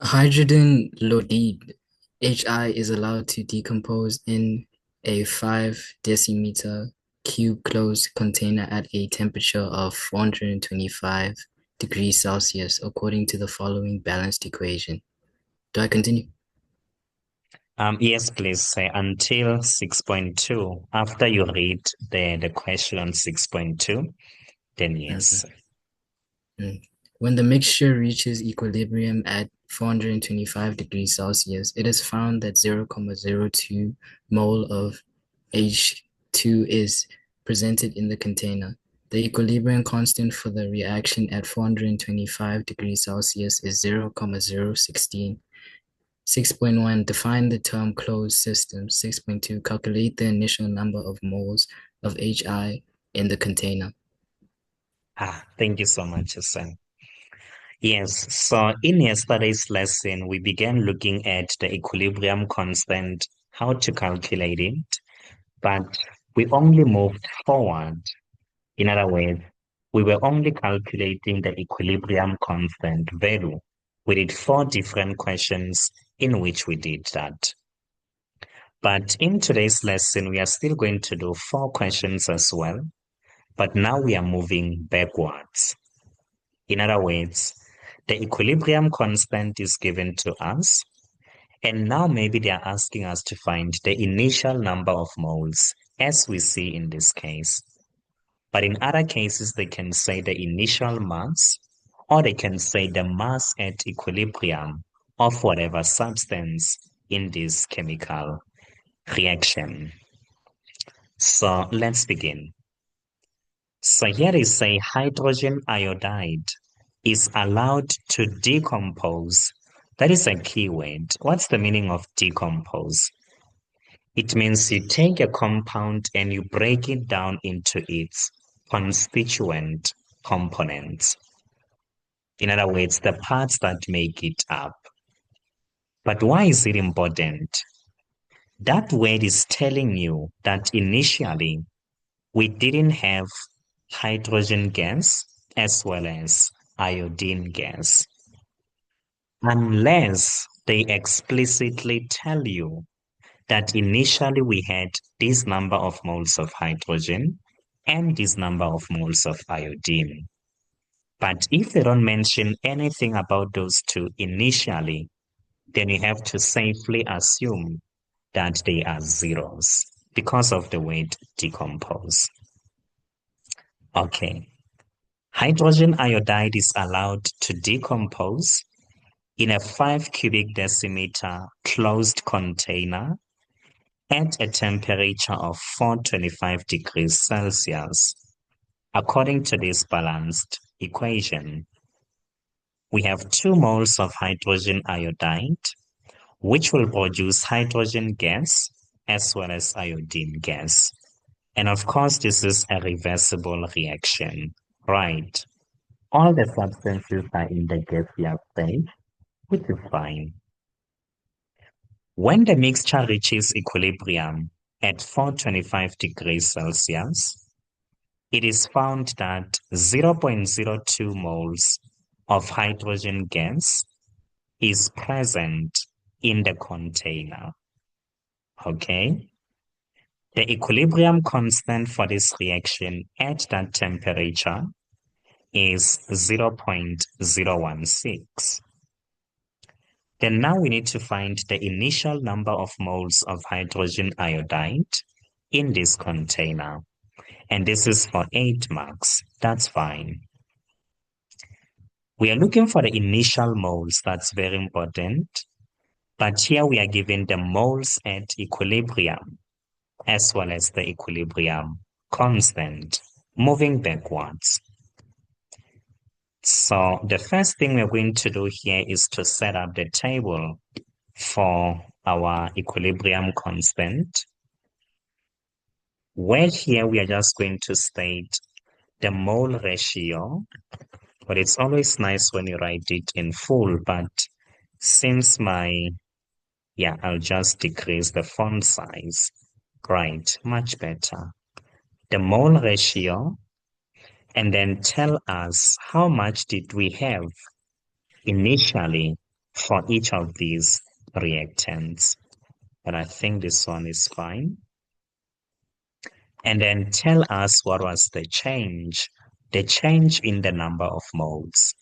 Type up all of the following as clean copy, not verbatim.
Hydrogen iodide (HI) is allowed to decompose in a 5 decimeter cube closed container at a temperature of 425 degrees Celsius according to the following balanced equation. Do I continue? Yes, please say until 6.2. After you read the question on 6.2, then Okay. yes. When the mixture reaches equilibrium at 425 degrees Celsius, it is found that 0.02 mole of H2 is presented in the container. The equilibrium constant for the reaction at 425 degrees Celsius is 0.016. 6.1 Define the term closed system. 6.2 Calculate the initial number of moles of HI in the container. Thank you so much, Hassan. Yes, so in yesterday's lesson, we began looking at the equilibrium constant, how to calculate it, but we only moved forward. In other words, we were only calculating the equilibrium constant value. We did 4 different questions in which we did that. But in today's lesson, we are still going to do 4 questions as well, but now we are moving backwards. In other words, the equilibrium constant is given to us, and now maybe they are asking us to find the initial number of moles, as we see in this case. But in other cases, they can say the initial mass, or they can say the mass at equilibrium of whatever substance in this chemical reaction. So let's begin. So here they say hydrogen iodide is allowed to decompose. That is a key word. What's the meaning of decompose? It means you take a compound and you break it down into its constituent components. In other words, the parts that make it up. But why is it important? That word is telling you that initially we didn't have hydrogen gas as well as iodine gas, unless they explicitly tell you that initially we had this number of moles of hydrogen and this number of moles of iodine. But if they don't mention anything about those two initially, then you have to safely assume that they are zeros because of the word decompose. Okay. Hydrogen iodide is allowed to decompose in a 5 cubic decimeter closed container at a temperature of 425 degrees Celsius. According to this balanced equation, we have 2 moles of hydrogen iodide, which will produce hydrogen gas as well as iodine gas. And of course, this is a reversible reaction, right? All the substances are in the gaseous state, which is fine. When the mixture reaches equilibrium at 425 degrees Celsius, it is found that 0.02 moles of hydrogen gas is present in the container. Okay? The equilibrium constant for this reaction at that temperature is 0.016. Then now we need to find the initial number of moles of hydrogen iodide in this container. And this is for 8 marks. That's fine. We are looking for the initial moles. That's very important. But here we are given the moles at equilibrium as well as the equilibrium constant moving backwards. So the first thing we're going to do here is to set up the table for our equilibrium constant, where here we are just going to state the mole ratio, but it's always nice when you write it in full, but since I'll just decrease the font size. Right, much better. The mole ratio, and then tell us how much did we have initially for each of these reactants. But I think this one is fine. And then tell us what was the change in the number of moles.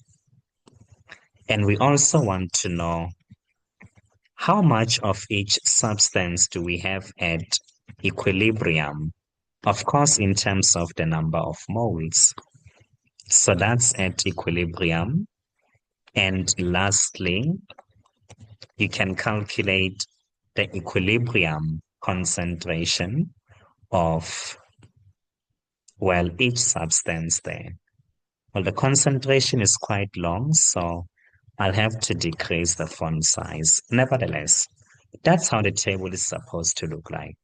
And we also want to know how much of each substance do we have at equilibrium? Of course, in terms of the number of moles. So that's at equilibrium. And lastly, you can calculate the equilibrium concentration of, well, each substance there. Well, the concentration is quite long, so I'll have to decrease the font size. Nevertheless, that's how the table is supposed to look like.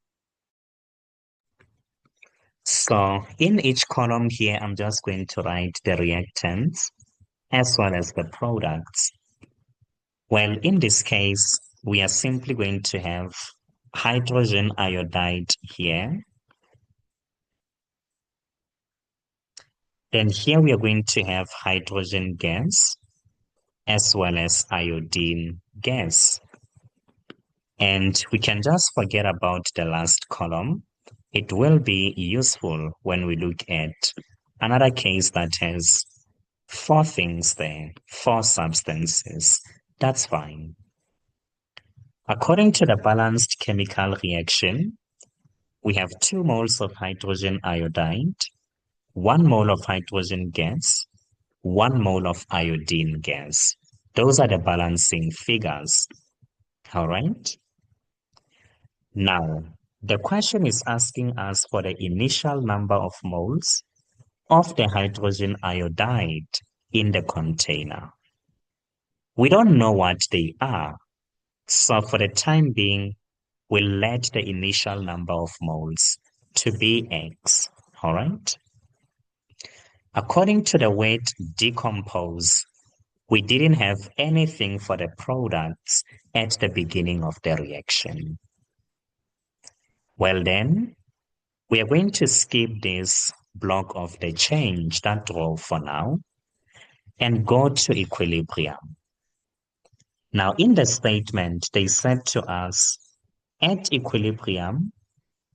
So in each column here, I'm just going to write the reactants as well as the products. Well, in this case, we are simply going to have hydrogen iodide here. Then here we are going to have hydrogen gas as well as iodine gas. And we can just forget about the last column. It will be useful when we look at another case that has 4 things there, 4 substances. That's fine. According to the balanced chemical reaction, we have 2 moles of hydrogen iodide, 1 mole of hydrogen gas, 1 mole of iodine gas. Those are the balancing figures. All right. Now, the question is asking us for the initial number of moles of the hydrogen iodide in the container. We don't know what they are, so for the time being, we'll let the initial number of moles to be X, all right? According to the word decompose, we didn't have anything for the products at the beginning of the reaction. Well then, we are going to skip this block of the change, that row for now, and go to equilibrium. Now, in the statement, they said to us, at equilibrium,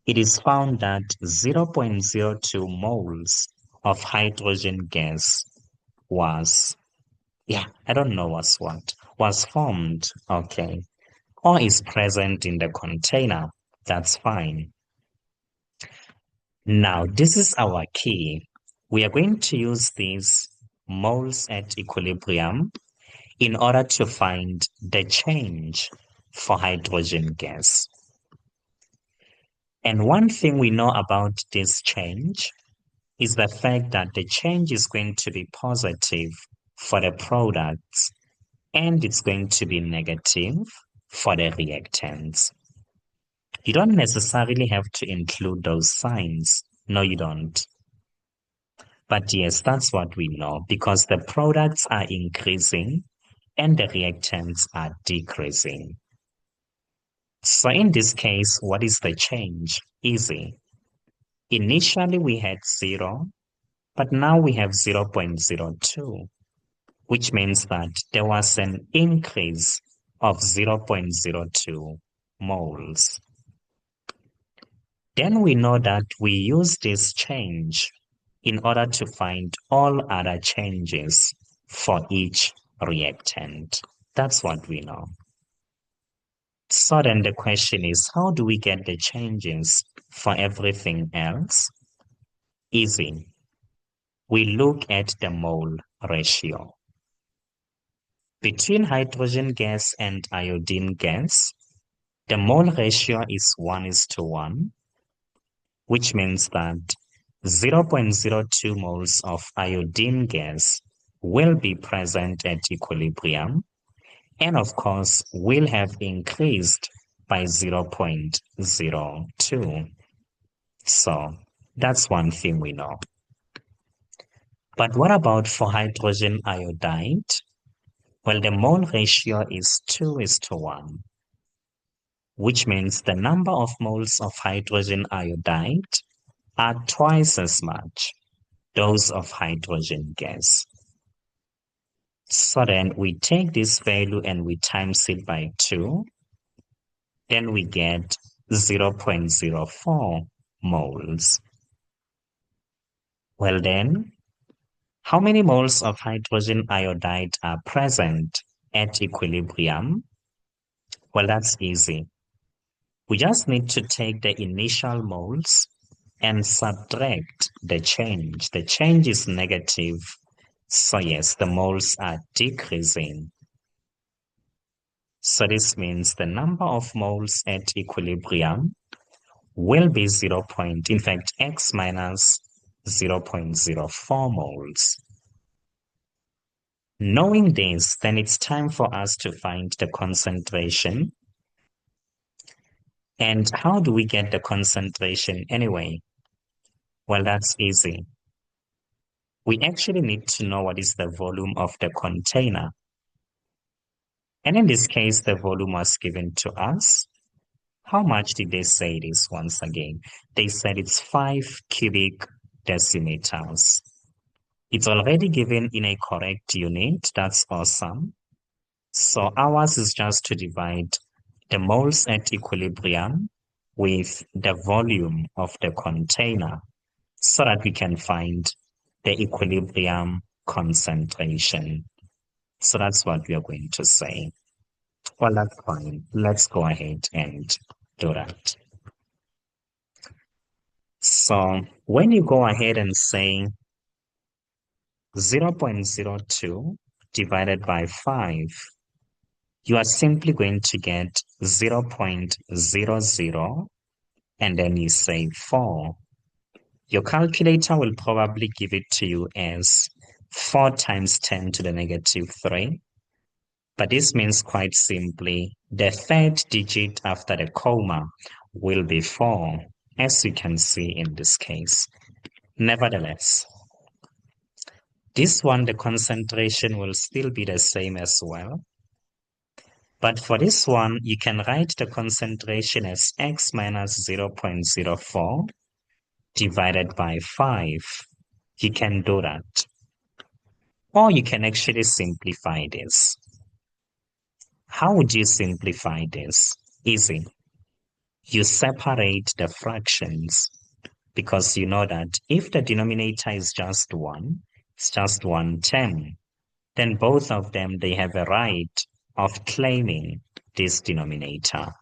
it is found that 0.02 moles of hydrogen gas was formed, okay, or is present in the container. That's fine. Now, this is our key. We are going to use these moles at equilibrium in order to find the change for hydrogen gas. And one thing we know about this change is the fact that the change is going to be positive for the products and it's going to be negative for the reactants. You don't necessarily have to include those signs. No, you don't. But yes, that's what we know because the products are increasing and the reactants are decreasing. So in this case, what is the change? Easy. Initially, we had 0, but now we have 0.02, which means that there was an increase of 0.02 moles. Then we know that we use this change in order to find all other changes for each reactant. That's what we know. So then the question is, how do we get the changes for everything else? Easy. We look at the mole ratio. Between hydrogen gas and iodine gas, the mole ratio is 1:1, which means that 0.02 moles of iodine gas will be present at equilibrium, and of course, will have increased by 0.02. So that's one thing we know. But what about for hydrogen iodide? Well, the mole ratio is 2:1, which means the number of moles of hydrogen iodide are twice as much those of hydrogen gas. So then we take this value and we times it by 2. Then we get 0.04 moles. Well then, how many moles of hydrogen iodide are present at equilibrium? Well, that's easy. We just need to take the initial moles and subtract the change. The change is negative. So yes, the moles are decreasing. So this means the number of moles at equilibrium will be in fact, X minus 0.04 moles. Knowing this, then it's time for us to find the concentration. And how do we get the concentration anyway? Well, that's easy. We actually need to know what is the volume of the container. And in this case, the volume was given to us. How much did they say it is once again? They said it's 5 cubic decimeters. It's already given in a correct unit. That's awesome. So ours is just to divide the moles at equilibrium with the volume of the container so that we can find the equilibrium concentration. So that's what we are going to say. Well, that's fine. Let's go ahead and do that. So when you go ahead and say 0.02 divided by 5, you are simply going to get 0.00 and then you say 4. Your calculator will probably give it to you as 4 times 10 to the negative 3. But this means quite simply, the third digit after the comma will be 4, as you can see in this case. Nevertheless, this one, the concentration will still be the same as well. But for this one, you can write the concentration as X minus 0.04 divided by 5. You can do that. Or you can actually simplify this. How would you simplify this? Easy. You separate the fractions because you know that if the denominator is just 1, it's just one term, then both of them, they have a right of claiming this denominator.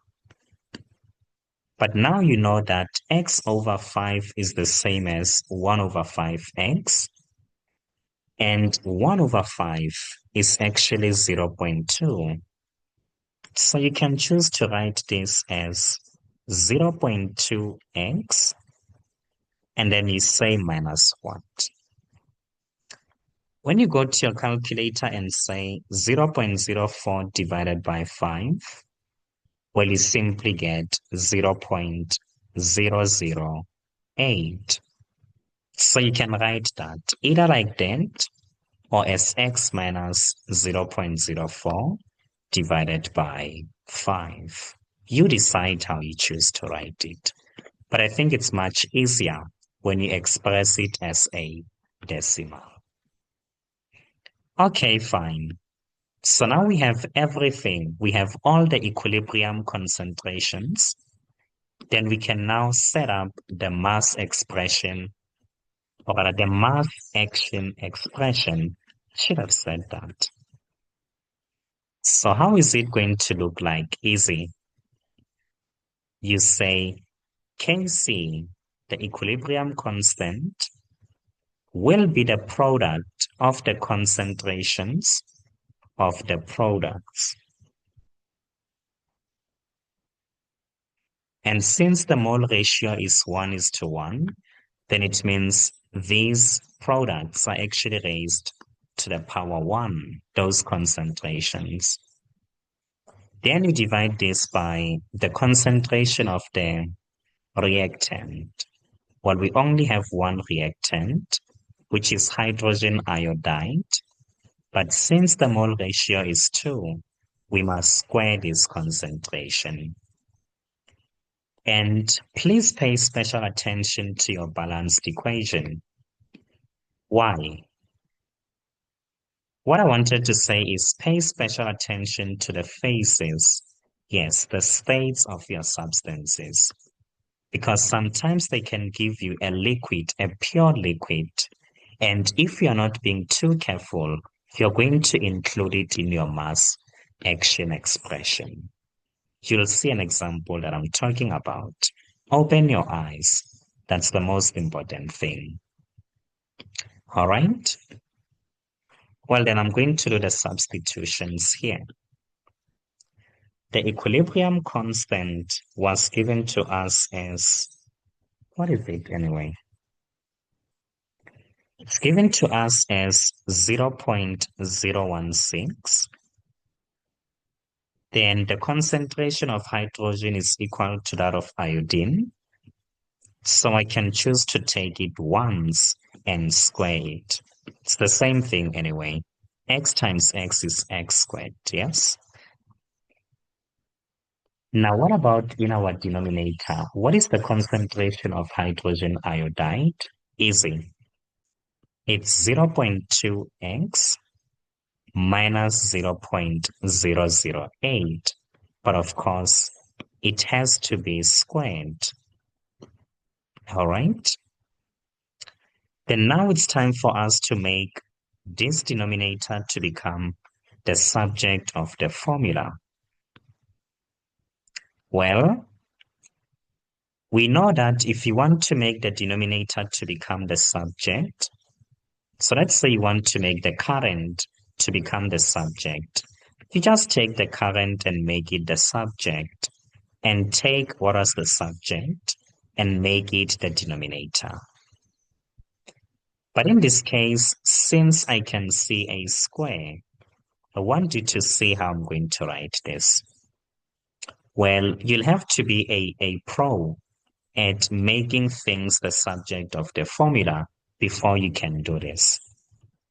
But now you know that x over 5 is the same as 1 over 5x, and 1 over 5 is actually 0.2. So you can choose to write this as 0.2x, and then you say minus what? When you go to your calculator and say 0.04 divided by 5, well, you simply get 0.008. So you can write that either like that or as x minus 0.04 divided by 5. You decide how you choose to write it. But I think it's much easier when you express it as a decimal. Okay, fine. So now we have everything. We have all the equilibrium concentrations. Then we can now set up the mass expression, or rather the mass action expression. I should have said that. So how is it going to look like? Easy. You say Kc, the equilibrium constant, will be the product of the concentrations of the products. And since the mole ratio is 1:1, then it means these products are actually raised to the power 1, those concentrations. Then you divide this by the concentration of the reactant. Well, we only have one reactant, which is hydrogen iodide. But since the mole ratio is 2, we must square this concentration. And please pay special attention to your balanced equation. Why? What I wanted to say is pay special attention to the phases, yes, the states of your substances, because sometimes they can give you a liquid, a pure liquid. And if you're not being too careful, you're going to include it in your mass action expression. You'll see an example that I'm talking about. Open your eyes. That's the most important thing. All right. Well, then I'm going to do the substitutions here. The equilibrium constant was given to us as, what is it anyway? It's given to us as 0.016. Then the concentration of hydrogen is equal to that of iodine. So I can choose to take it once and square it. It's the same thing anyway. X times X is X squared, yes? Now, what about in our denominator? What is the concentration of hydrogen iodide? Easy. It's 0.2x minus 0.008. But of course, it has to be squared. All right. Then now it's time for us to make this denominator to become the subject of the formula. Well, we know that if you want to make the denominator to become the subject, so let's say you want to make the current to become the subject, you just take the current and make it the subject, and take what is the subject and make it the denominator. But in this case, since I can see a square, I want you to see how I'm going to write this. Well, you'll have to be a pro at making things the subject of the formula before you can do this.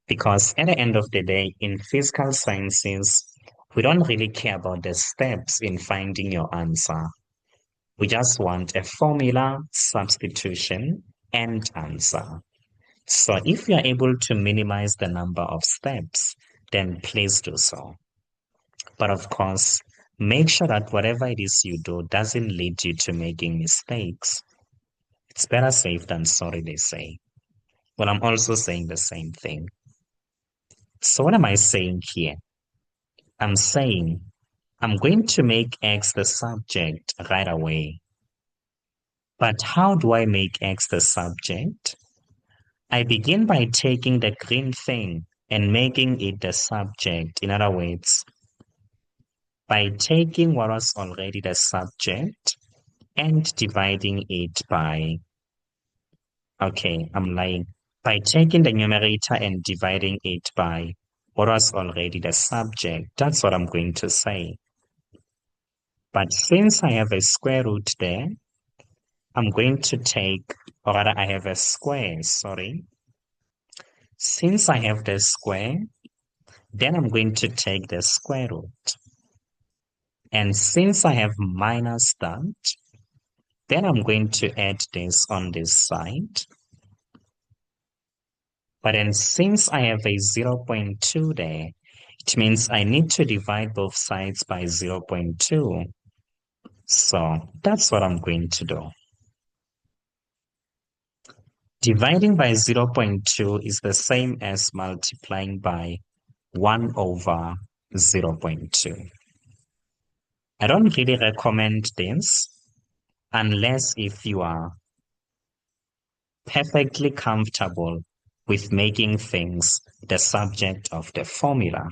Because at the end of the day, in physical sciences, we don't really care about the steps in finding your answer. We just want a formula, substitution, and answer. So if you're able to minimize the number of steps, then please do so. But of course, make sure that whatever it is you do doesn't lead you to making mistakes. It's better safe than sorry, they say. Well, I'm also saying the same thing. So what am I saying here? I'm saying I'm going to make X the subject right away. But how do I make X the subject? I begin by taking the green thing and making it the subject. In other words, by taking what was already the subject and dividing it by, okay, I'm lying. By taking the numerator and dividing it by what was already the subject, that's what I'm going to say. But since I have a square root there, I'm going to take, or rather I have a square, sorry. Since I have the square, then I'm going to take the square root. And since I have minus that, then I'm going to add this on this side. But then since I have a 0.2 there, it means I need to divide both sides by 0.2. So that's what I'm going to do. Dividing by 0.2 is the same as multiplying by 1 over 0.2. I don't really recommend this unless if you are perfectly comfortable with making things the subject of the formula.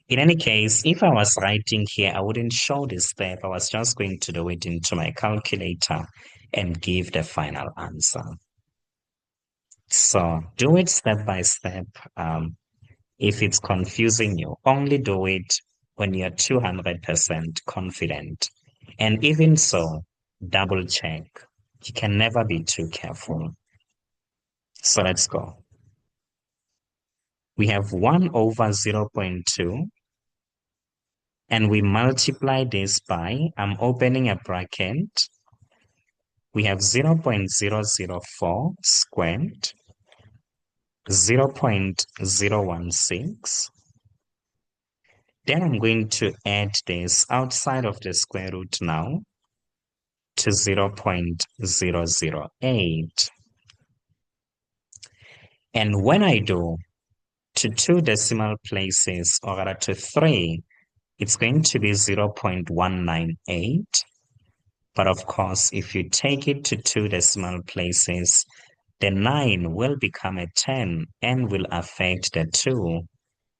In any case, if I was writing here, I wouldn't show this step. I was just going to do it into my calculator and give the final answer. So do it step by step. If it's confusing you, only do it when you're 200% confident. And even so, double check. You can never be too careful. So let's go. We have 1 over 0.2. And we multiply this by, I'm opening a bracket. We have 0.004 squared 0.016. Then I'm going to add this outside of the square root now to 0.008. And when I do to 2 decimal places, or rather to 3, it's going to be 0.198. But of course, if you take it to 2 decimal places, the 9 will become a 10 and will affect the 2.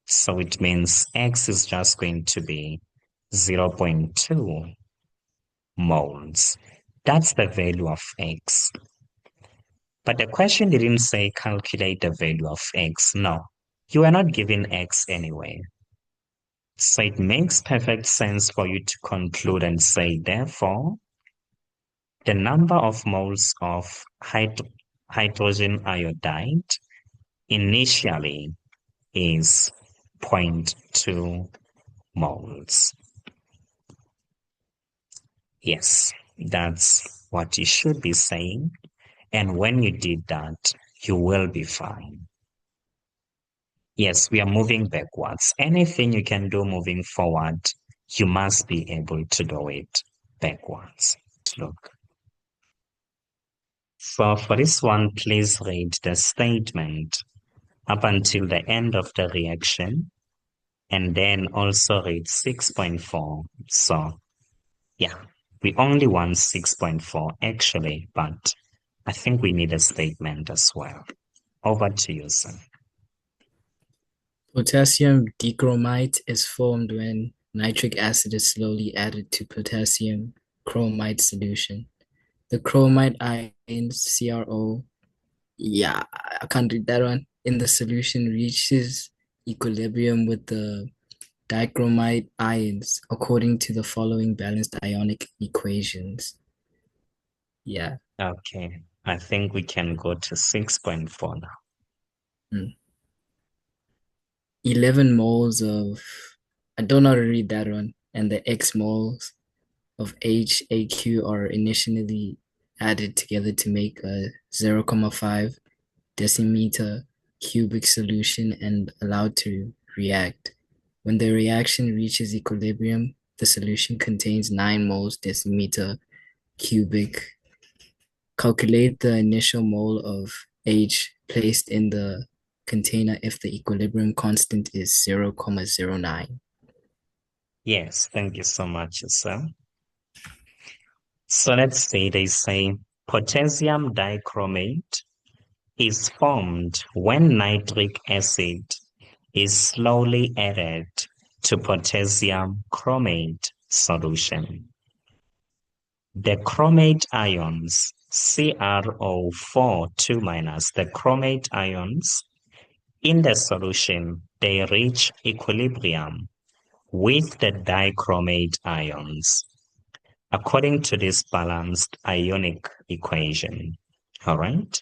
So it means X is just going to be 0.2 moles. That's the value of X. But the question didn't say calculate the value of X. No, you are not given X anyway. So it makes perfect sense for you to conclude and say, therefore, the number of moles of hydrogen iodide initially is 0.2 moles. Yes, that's what you should be saying. And when you did that, you will be fine. Yes, we are moving backwards. Anything you can do moving forward, you must be able to do it backwards. Look. So for this one, please read the statement up until the end of the reaction, and then also read 6.4. So yeah, we only want 6.4 actually, but I think we need a statement as well. Over to you, sir. Potassium dichromite is formed when nitric acid is slowly added to potassium chromite solution. The chromite ions, CrO, yeah, I can't read that one, in the solution reaches equilibrium with the dichromite ions according to the following balanced ionic equations. Yeah. Okay, I think we can go to 6.4 now. 11 moles of, I don't know how to read that one, and the X moles of HAQ are initially added together to make a 0.5 decimeter cubic solution and allowed to react. When the reaction reaches equilibrium, the solution contains 9 moles decimeter cubic. Calculate the initial mole of H placed in the container if the equilibrium constant is 0.09. Yes, thank you so much, sir. So let's say they say potassium dichromate is formed when nitric acid is slowly added to potassium chromate solution. The chromate ions, CrO4 2 minus, the chromate ions in the solution, they reach equilibrium with the dichromate ions according to this balanced ionic equation. All right.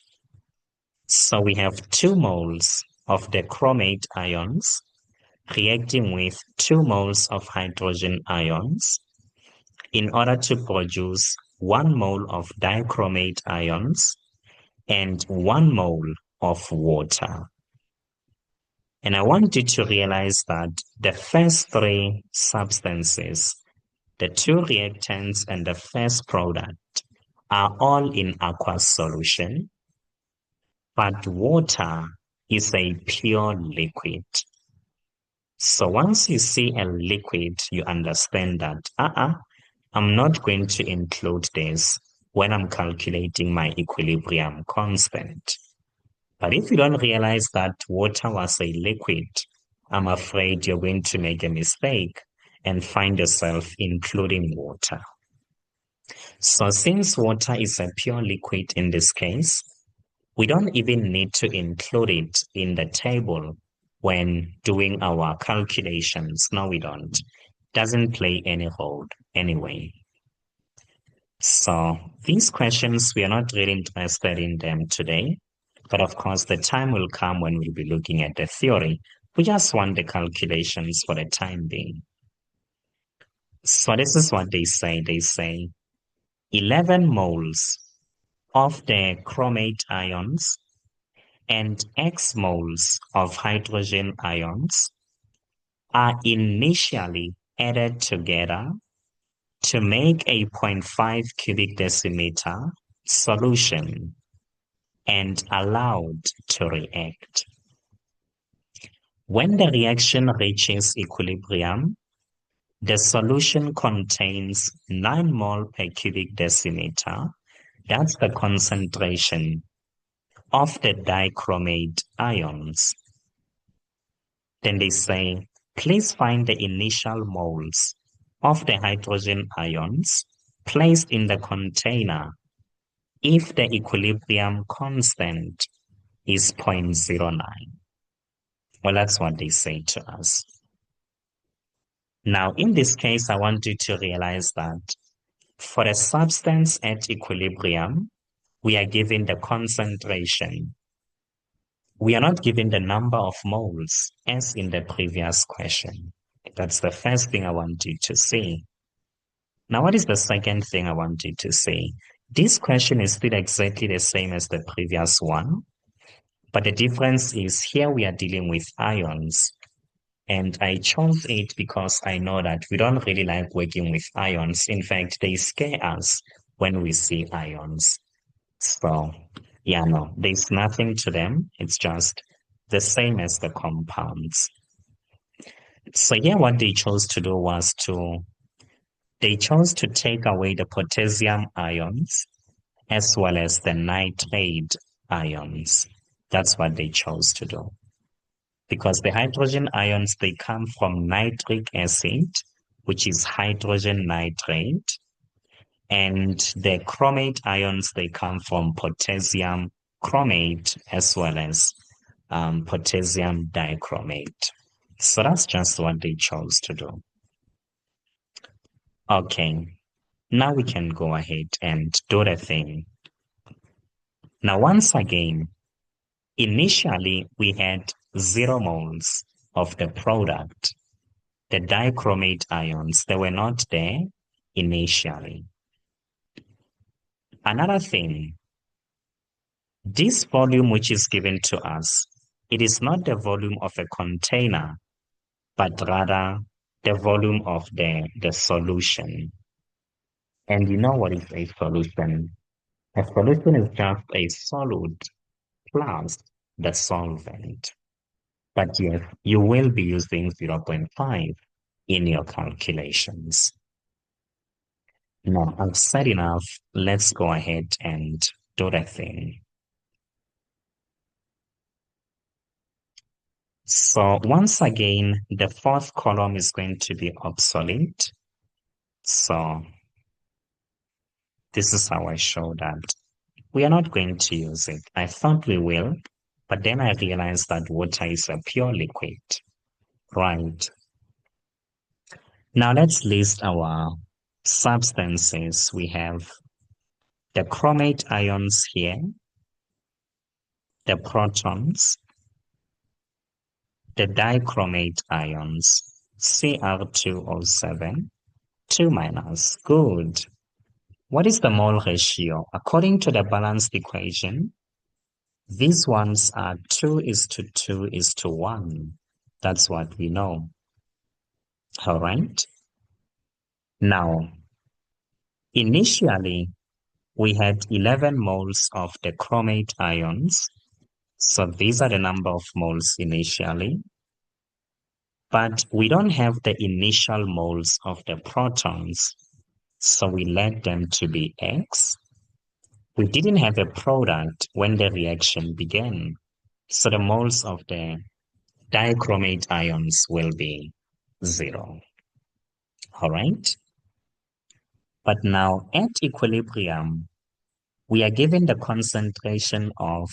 So we have 2 moles of the chromate ions reacting with 2 moles of hydrogen ions in order to produce 1 mole of dichromate ions and 1 mole of water. And I want you to realize that the first 3 substances, the 2 reactants and the first product, are all in aqueous solution, but water is a pure liquid. So once you see a liquid, you understand that, I'm not going to include this when I'm calculating my equilibrium constant. But if you don't realize that water was a liquid, I'm afraid you're going to make a mistake and find yourself including water. So since water is a pure liquid in this case, we don't even need to include it in the table when doing our calculations. No, we don't. Doesn't play any role anyway. So these questions, we are not really interested in them today. But of course, the time will come when we'll be looking at the theory. We just want the calculations for the time being. So this is what they say. They say 11 moles of the chromate ions and X moles of hydrogen ions are initially added together to make a 0.5 cubic decimeter solution and allowed to react. When the reaction reaches equilibrium, the solution contains 9 mole per cubic decimeter. That's the concentration of the dichromate ions. Then they say, please find the initial moles of the hydrogen ions placed in the container if the equilibrium constant is 0.09. Well, that's what they say to us. Now, in this case, I want you to realize that for a substance at equilibrium, we are given the concentration. We are not given the number of moles as in the previous question. That's the first thing I want you to see. Now, what is the second thing I want you to see? This question is still exactly the same as the previous one, but the difference is here we are dealing with ions. And I chose it because I know that we don't really like working with ions. In fact, they scare us when we see ions. So, yeah, no, there's nothing to them. It's just the same as the compounds. So yeah, what they chose to do was they chose to take away the potassium ions as well as the nitrate ions. That's what they chose to do. Because the hydrogen ions, they come from nitric acid, which is hydrogen nitrate. And the chromate ions, they come from potassium chromate as well as potassium dichromate. So that's just what they chose to do. Okay, now we can go ahead and do the thing. Now, once again, initially we had 0 moles of the product, the dichromate ions. They were not there initially. Another thing, this volume which is given to us, it is not the volume of a container, but rather the volume of the solution. And you know what is a solution? A solution is just a solid plus the solvent. But yes, you will be using 0.5 in your calculations. Now, I've said enough. Let's go ahead and do the thing. So once again, the 4th column is going to be obsolete. So this is how I show that we are not going to use it. I thought we will, but then I realized that water is a pure liquid, right? Now let's list our substances. We have the chromate ions here, the protons, the dichromate ions, Cr2O7, 2 minus. Good. What is the mole ratio? According to the balanced equation, these ones are 2:2:1. That's what we know. All right. Now, initially, we had 11 moles of the chromate ions. So these are the number of moles initially. But we don't have the initial moles of the protons. So we let them to be X. We didn't have a product when the reaction began. So the moles of the dichromate ions will be 0. All right. But now at equilibrium, we are given the concentration of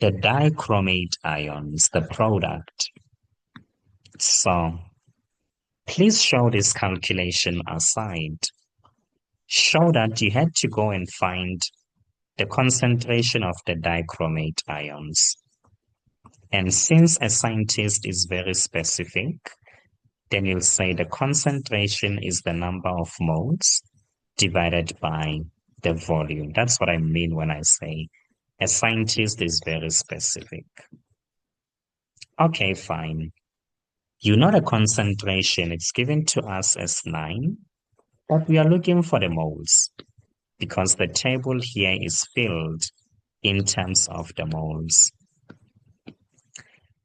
the dichromate ions, the product. So please show this calculation aside. Show that you had to go and find the concentration of the dichromate ions. And since a scientist is very specific, then you'll say the concentration is the number of moles divided by the volume. That's what I mean when I say A scientist is very specific. Okay, fine. You know the concentration, it's given to us as 9, but we are looking for the moles because the table here is filled in terms of the moles.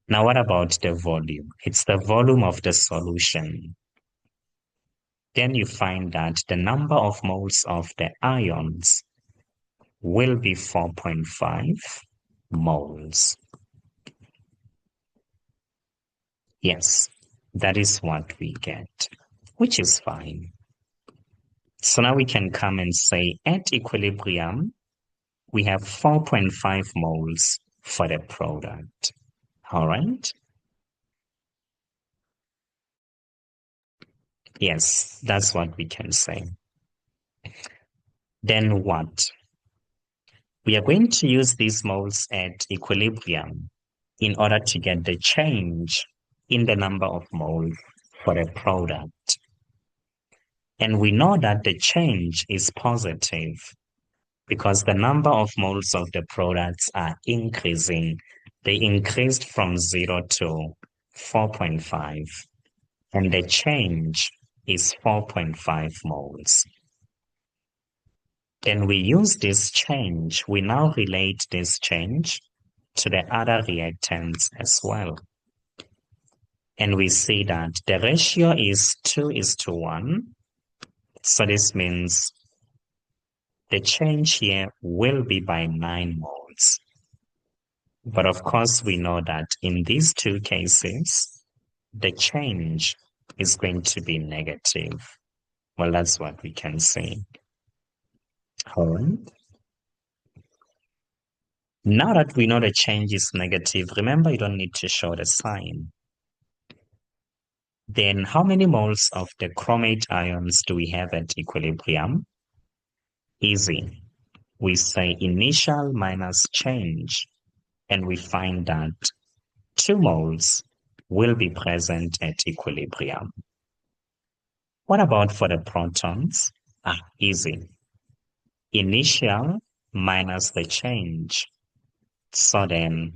Now, what about the volume? It's the volume of the solution. Then you find that the number of moles of the ions will be 4.5 moles. Yes, that is what we get, which is fine. So now we can come and say at equilibrium, we have 4.5 moles for the product. All right? Yes, that's what we can say. Then what? We are going to use these moles at equilibrium in order to get the change in the number of moles for the product. And we know that the change is positive because the number of moles of the products are increasing. They increased from 0 to 4.5, and the change is 4.5 moles. Then we use this change, we now relate this change to the other reactants as well. And we see that the ratio is 2:1. So this means the change here will be by 9 moles. But of course, we know that in these two cases, the change is going to be negative. Well, that's what we can see. All right. Now that we know the change is negative, remember you don't need to show the sign. Then how many moles of the chromate ions do we have at equilibrium? Easy. We say initial minus change, and we find that 2 moles will be present at equilibrium. What about for the protons? Easy. Initial minus the change. So then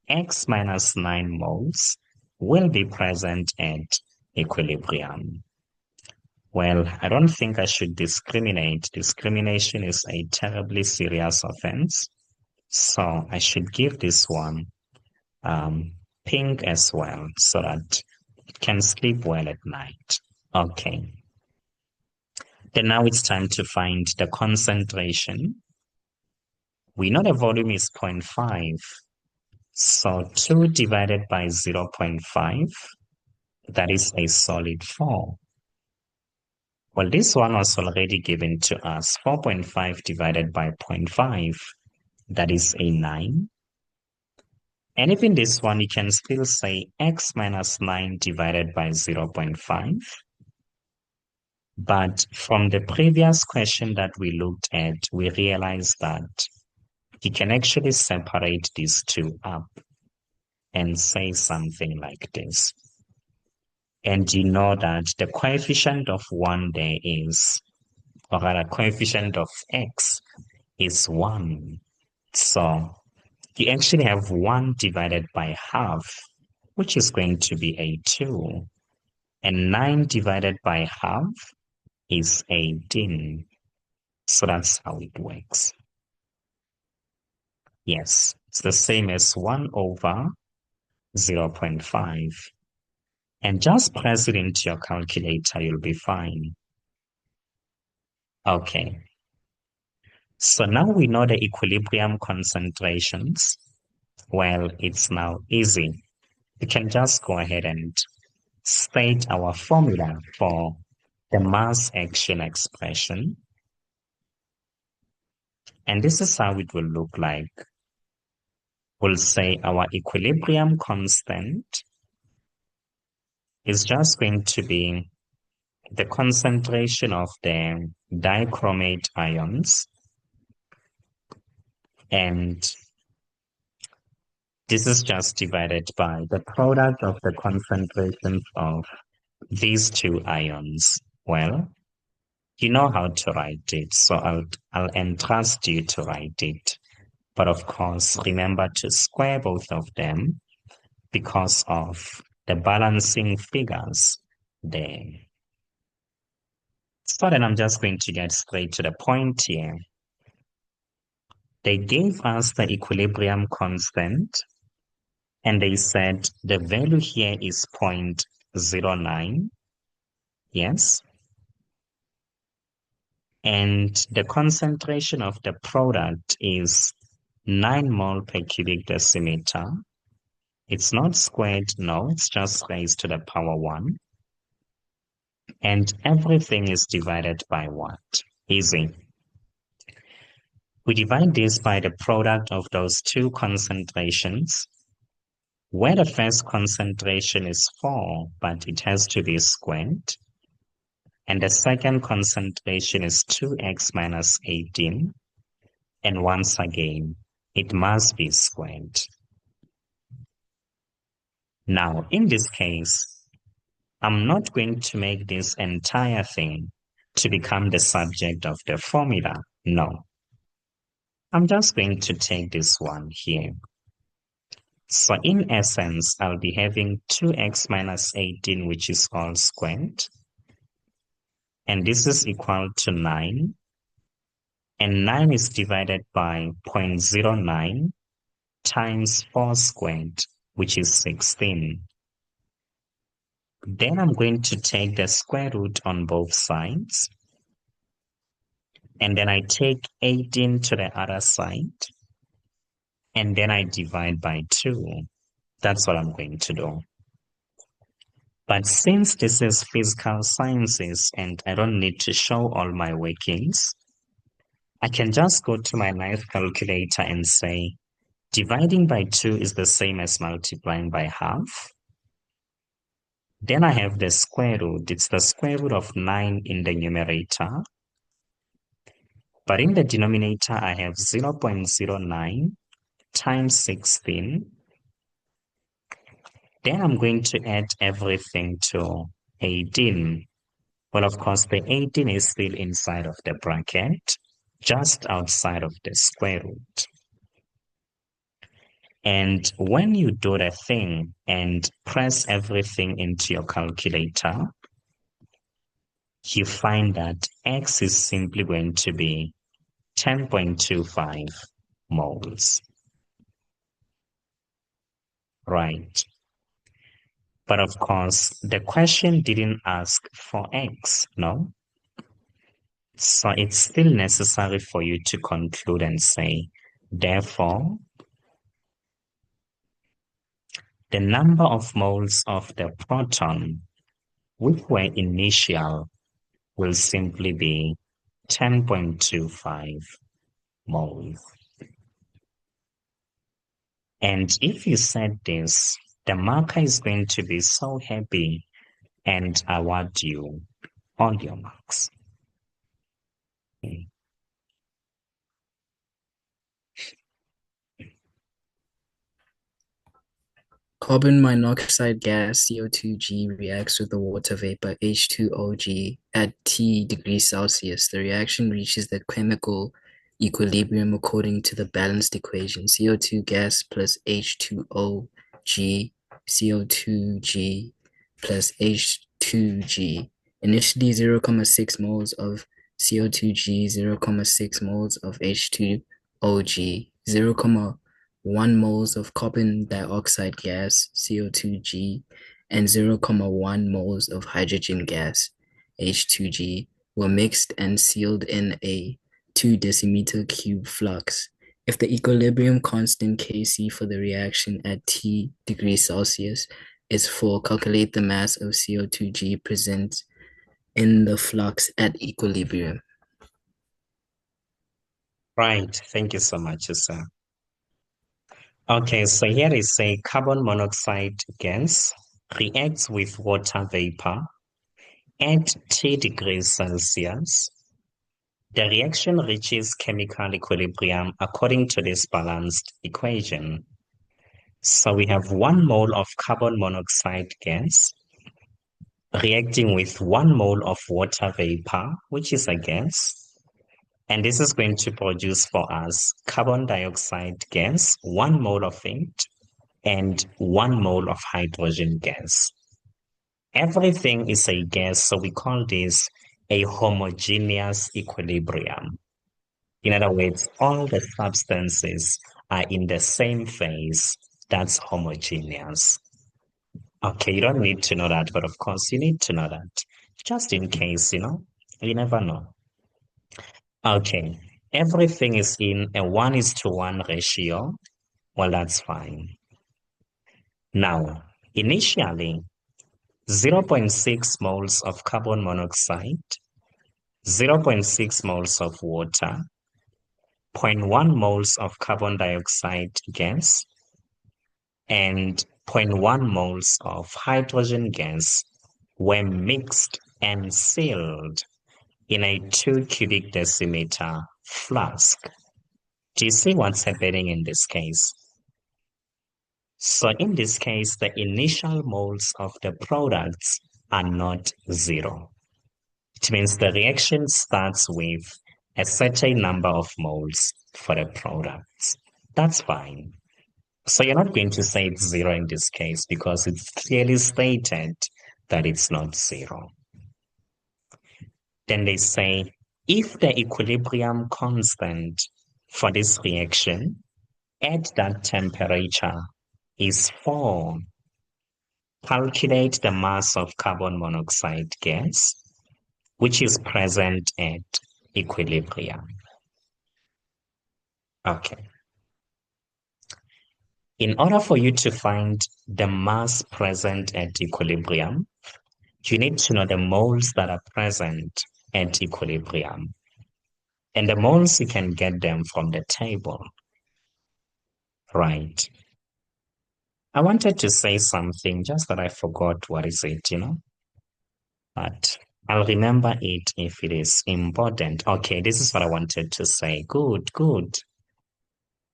X minus 9 moles will be present at equilibrium. Well, I don't think I should discriminate. Discrimination is a terribly serious offense. So I should give this one pink as well so that it can sleep well at night. Okay. Then now it's time to find the concentration. We know the volume is 0.5. So 2 divided by 0.5, that is a solid 4. Well, this one was already given to us. 4.5 divided by 0.5, that is a 9. And even this one, you can still say x minus 9 divided by 0.5. But from the previous question that we looked at, we realized that you can actually separate these two up and say something like this. And you know that the coefficient of 1 there is, or rather coefficient of x is 1. So you actually have 1 divided by half, which is going to be a 2. And 9 divided by half is 18. So that's how it works. Yes, it's the same as 1 over 0.5. And just press it into your calculator, you'll be fine. Okay. So now we know the equilibrium concentrations. Well, it's now easy. We can just go ahead and state our formula for the mass action expression. And this is how it will look like. We'll say our equilibrium constant is just going to be the concentration of the dichromate ions. And this is just divided by the product of the concentrations of these two ions. Well, you know how to write it, so I'll entrust you to write it. But of course, remember to square both of them because of the balancing figures there. So then I'm just going to get straight to the point here. They gave us the equilibrium constant and they said the value here is 0.09. Yes. And the concentration of the product is 9 mole per cubic decimeter. It's not squared, no, it's just raised to the power 1. And everything is divided by what? Easy. We divide this by the product of those two concentrations, where the first concentration is 4, but it has to be squared. And the second concentration is 2x minus 18. And once again, it must be squared. Now, in this case, I'm not going to make this entire thing to become the subject of the formula. No. I'm just going to take this one here. So in essence, I'll be having 2x minus 18, which is all squared. And this is equal to 9. And 9 is divided by 0.09 times 4 squared, which is 16. Then I'm going to take the square root on both sides. And then I take 18 to the other side. And then I divide by 2. That's what I'm going to do. But since this is physical sciences and I don't need to show all my workings, I can just go to my nice calculator and say, dividing by 2 is the same as multiplying by half. Then I have the square root. It's the square root of 9 in the numerator. But in the denominator, I have 0.09 times 16. Then I'm going to add everything to 18. Well, of course, the 18 is still inside of the bracket, just outside of the square root. And when you do the thing and press everything into your calculator, you find that X is simply going to be 10.25 moles. Right. But of course, the question didn't ask for X, no? So it's still necessary for you to conclude and say, therefore, the number of moles of the proton, which were initial, will simply be 10.25 moles. And if you said this, the marker is going to be so happy and award you all your marks. Okay. Carbon monoxide gas CO2G reacts with the water vapor H2OG at T degrees Celsius. The reaction reaches the chemical equilibrium according to the balanced equation CO2 gas plus H2OG CO2G plus H2G. Initially 0.6 moles of CO2G, 0.6 moles of H2OG, 0.1 moles of carbon dioxide gas, CO2G, and 0.1 moles of hydrogen gas, H2G, were mixed and sealed in a 2 decimeter cube flux. If the equilibrium constant Kc for the reaction at T degrees Celsius is 4, calculate the mass of CO2G present in the flux at equilibrium. Right. Thank you so much, sir. Okay, so here is a carbon monoxide gas reacts with water vapor at T degrees Celsius. The reaction reaches chemical equilibrium according to this balanced equation. So we have 1 mole of carbon monoxide gas reacting with 1 mole of water vapor, which is a gas, And this is going to produce for us carbon dioxide gas, 1 mole of it, and 1 mole of hydrogen gas. Everything is a gas, so we call this a homogeneous equilibrium. In other words, all the substances are in the same phase. That's homogeneous. Okay, you don't need to know that, but of course you need to know that. Just in case, you never know. Okay, everything is in a 1:1 ratio. Well, that's fine. Now, initially, 0.6 moles of carbon monoxide, 0.6 moles of water, 0.1 moles of carbon dioxide gas, and 0.1 moles of hydrogen gas were mixed and sealed in a 2 cubic decimeter flask. Do you see what's happening in this case? So in this case, the initial moles of the products are not 0. It means the reaction starts with a certain number of moles for the products. That's fine. So you're not going to say it's 0 in this case because it's clearly stated that it's not 0. Then they say, if the equilibrium constant for this reaction at that temperature is 4, calculate the mass of carbon monoxide gas, which is present at equilibrium. Okay. In order for you to find the mass present at equilibrium, you need to know the moles that are present at equilibrium. And the moles, you can get them from the table. Right. I wanted to say something, just that I forgot what is it, But I'll remember it if it is important. Okay, this is what I wanted to say. Good, good.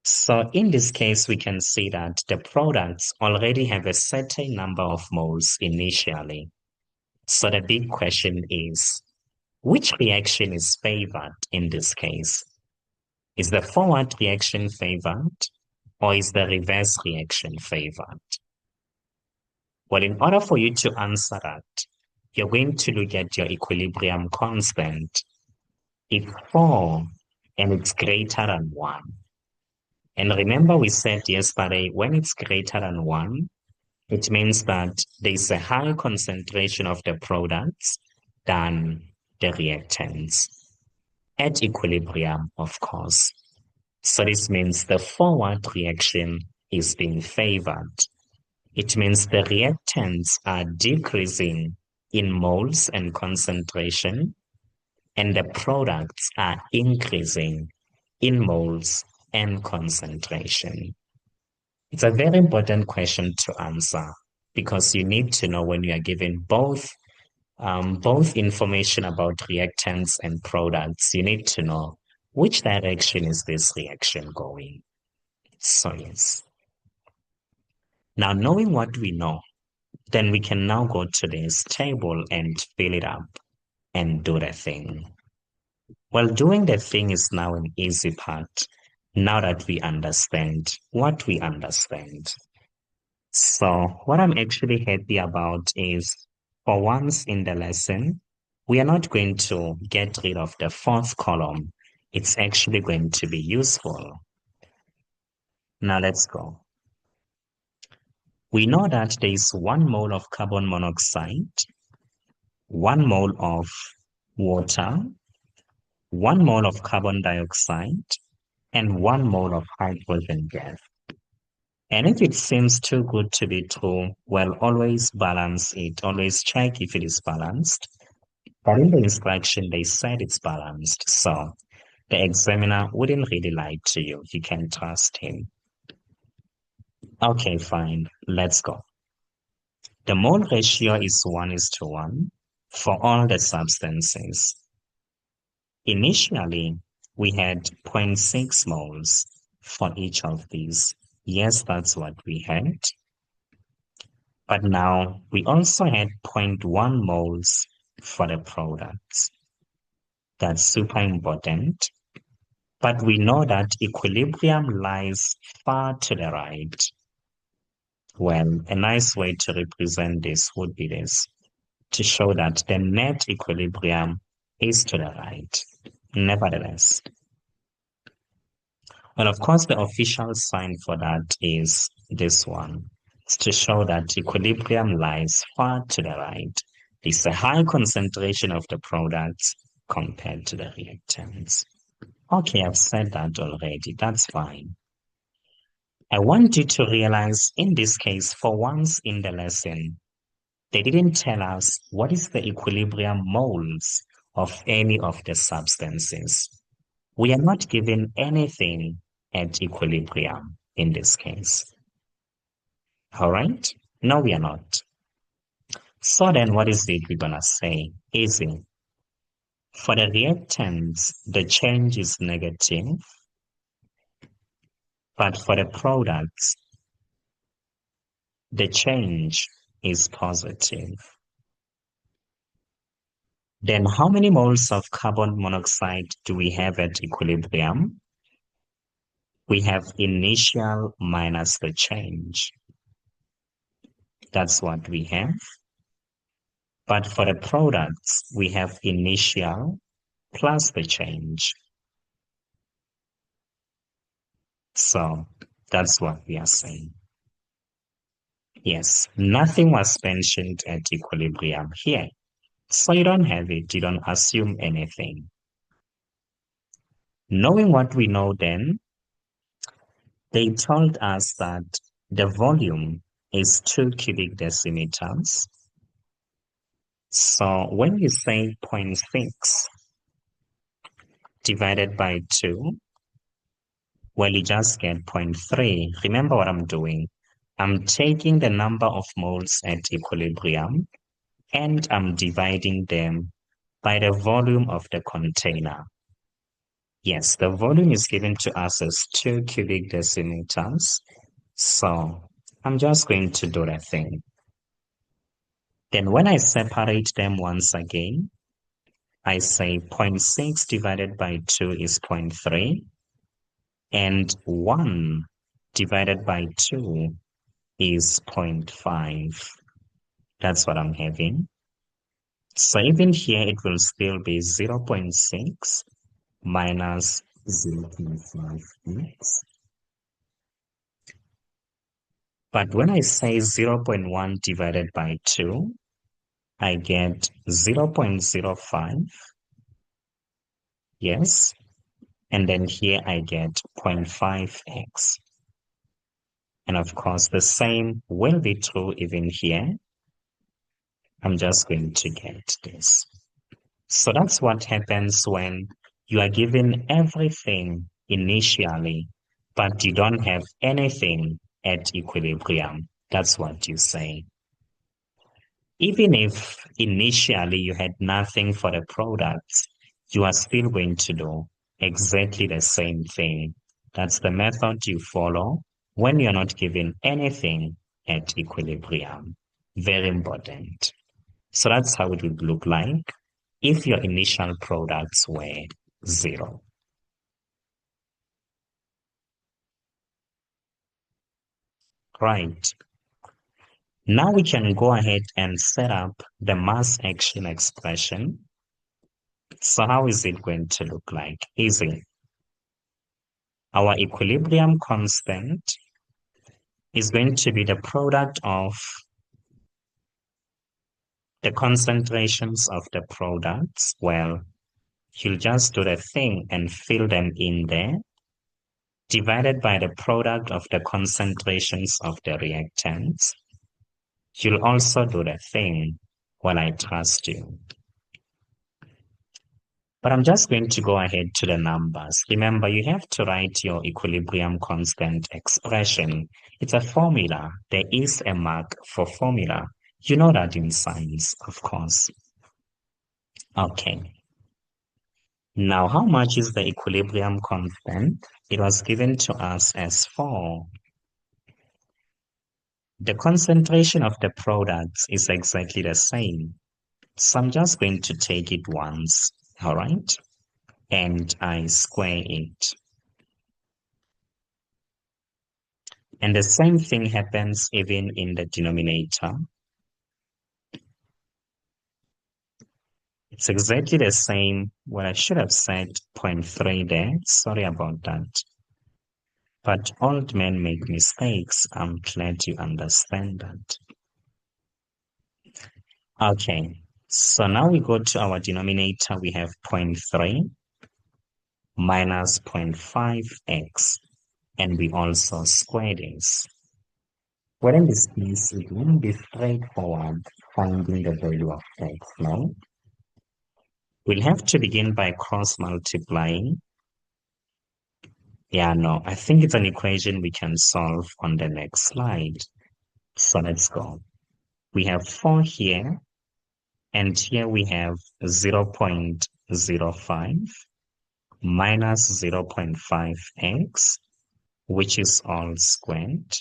So in this case, we can see that the products already have a certain number of moles initially. So the big question is, which reaction is favored in this case? Is the forward reaction favored or is the reverse reaction favored? Well, in order for you to answer that, you're going to look at your equilibrium constant. It's 4 and it's greater than 1. And remember we said yesterday, when it's greater than 1, it means that there's a higher concentration of the products than the reactants. At equilibrium, of course. So this means the forward reaction is being favored. It means the reactants are decreasing in moles and concentration, and the products are increasing in moles and concentration. It's a very important question to answer because you need to know when you are given both information about reactants and products, you need to know which direction is this reaction going. So yes. Now, knowing what we know, then we can now go to this table and fill it up and do the thing. Well, doing the thing is now an easy part, now that we understand what we understand. So what I'm actually happy about is, for once in the lesson, we are not going to get rid of the 4th column. It's actually going to be useful. Now let's go. We know that there is 1 mole of carbon monoxide, 1 mole of water, 1 mole of carbon dioxide, and 1 mole of hydrogen gas. And if it seems too good to be true, well, always balance it. Always check if it is balanced. But in the instruction, they said it's balanced. So the examiner wouldn't really lie to you. You can trust him. Okay, fine. Let's go. The mole ratio is 1:1 for all the substances. Initially, we had 0.6 moles for each of these. Yes, that's what we had. But now we also had 0.1 moles for the products. That's super important. But we know that equilibrium lies far to the right. Well, a nice way to represent this would be this, to show that the net equilibrium is to the right. Nevertheless, well, of course, the official sign for that is this one. It's to show that equilibrium lies far to the right. It's a high concentration of the products compared to the reactants. Okay, I've said that already. That's fine. I want you to realize in this case, for once in the lesson, they didn't tell us what is the equilibrium moles of any of the substances. We are not given anything at equilibrium in this case. All right? No, we are not. So then what is it we're going to say? Easy. For the reactants, the change is negative, but for the products, the change is positive. Then how many moles of carbon monoxide do we have at equilibrium? We have initial minus the change. That's what we have. But for the products, we have initial plus the change. So that's what we are saying. Yes, nothing was mentioned at equilibrium here. So you don't have it, you don't assume anything. Knowing what we know then, they told us that the volume is 2 cubic decimeters. So when you say 0.6 divided by 2, well, you just get 0.3. Remember what I'm doing. I'm taking the number of moles at equilibrium and I'm dividing them by the volume of the container. Yes, the volume is given to us as 2 cubic decimeters. So I'm just going to do the thing. Then when I separate them once again, I say 0.6 divided by 2 is 0.3. And 1 divided by 2 is 0.5. That's what I'm having. So even here, it will still be 0.6 minus 0.5x. But when I say 0.1 divided by 2, I get 0.05. Yes. And then here I get 0.5x. And of course, the same will be true even here. I'm just going to get this. So that's what happens when you are given everything initially, but you don't have anything at equilibrium. That's what you say. Even if initially you had nothing for the products, you are still going to do exactly the same thing. That's the method you follow when you're not given anything at equilibrium. Very important. So that's how it would look like if your initial products were 0. Right. Now we can go ahead and set up the mass action expression. So how is it going to look like? Easy. Our equilibrium constant is going to be the product of the concentrations of the products. Well, you'll just do the thing and fill them in there, divided by the product of the concentrations of the reactants. You'll also do the thing. Well, I trust you. But I'm just going to go ahead to the numbers. Remember, you have to write your equilibrium constant expression. It's a formula. There is a mark for formula. You know that in science, of course. Okay. Now, how much is the equilibrium constant? It was given to us as 4. The concentration of the products is exactly the same. So I'm just going to take it once, all right? and I square it. And the same thing happens even in the denominator. It's exactly the same. Well, I should have said 0.3 there. Sorry about that. But old men make mistakes. I'm glad you understand that. Okay, so now we go to our denominator. We have 0.3 minus 0.5x, and we also square this. Well, in this case, it won't be straightforward finding the value of x, no? We'll have to begin by cross multiplying. Yeah, no, I think it's an equation we can solve on the next slide. So let's go. We have 4 here, and here we have 0.05 minus 0.5x, which is all squared.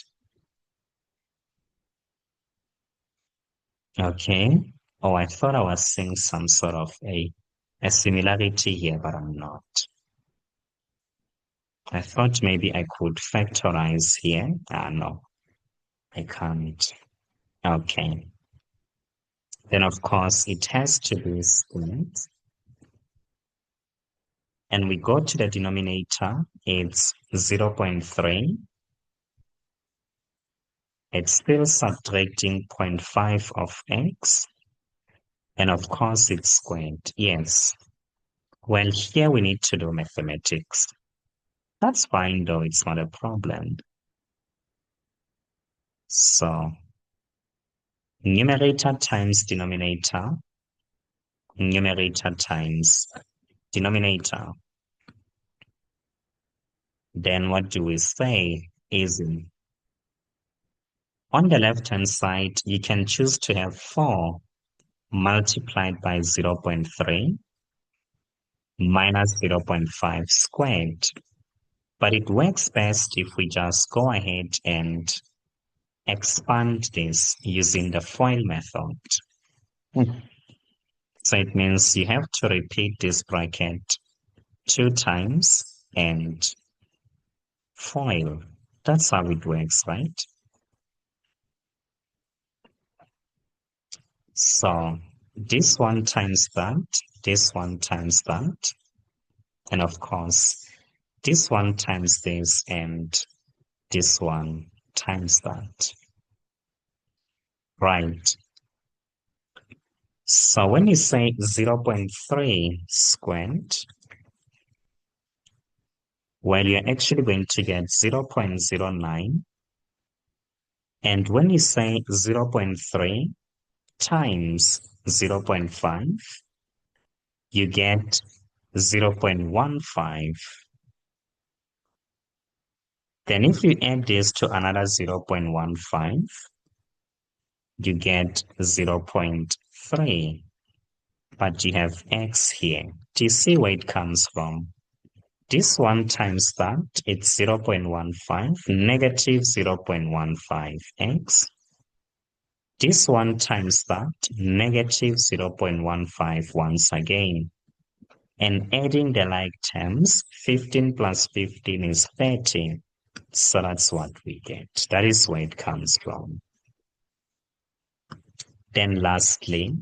Okay. Oh, I thought I was seeing some sort of a similarity here, but I'm not. I thought maybe I could factorize here. No, I can't. Okay. Then, of course, it has to be squared. And we go to the denominator. It's 0.3. It's still subtracting 0.5 of x. And of course, it's squared. Yes. Well, here we need to do mathematics. That's fine, though. It's not a problem. So, numerator times denominator. Numerator times denominator. Then what do we say? Easy. On the left-hand side, you can choose to have 4 multiplied by 0.3 minus 0.5 squared. But it works best if we just go ahead and expand this using the FOIL method. So it means you have to repeat this bracket 2 times and FOIL. That's how it works, right? So this one times that, this one times that, and of course, this one times this, and this one times that. Right. So when you say 0.3 squared, well, you're actually going to get 0.09. And when you say 0.3 times 0.5, you get 0.15. Then if you add this to another 0.15, you get 0.3. But you have x here. Do you see where it comes from? This one times that, it's 0.15, negative 0.15x. This one times that, negative 0.15 once again. And adding the like terms, 15 plus 15 is 30. So that's what we get. That is where it comes from. Then lastly,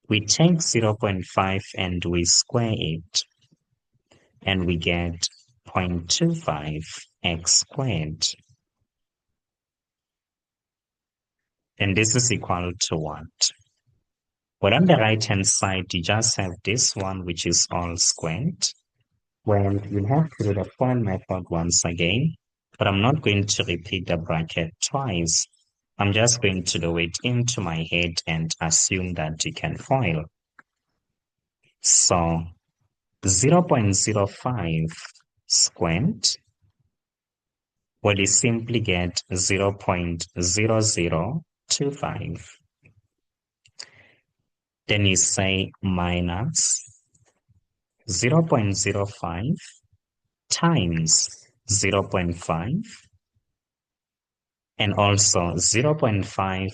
we take 0.5 and we square it. And we get 0.25 x squared. And this is equal to what? Well, on the right-hand side, you just have this one, which is all squared. Well, you'll have to do the FOIL method once again, but I'm not going to repeat the bracket twice. I'm just going to do it into my head and assume that you can FOIL. So 0.05 squared, well, you simply get 0.0025. Then you say minus 0.05 times 0.5 and also 0.5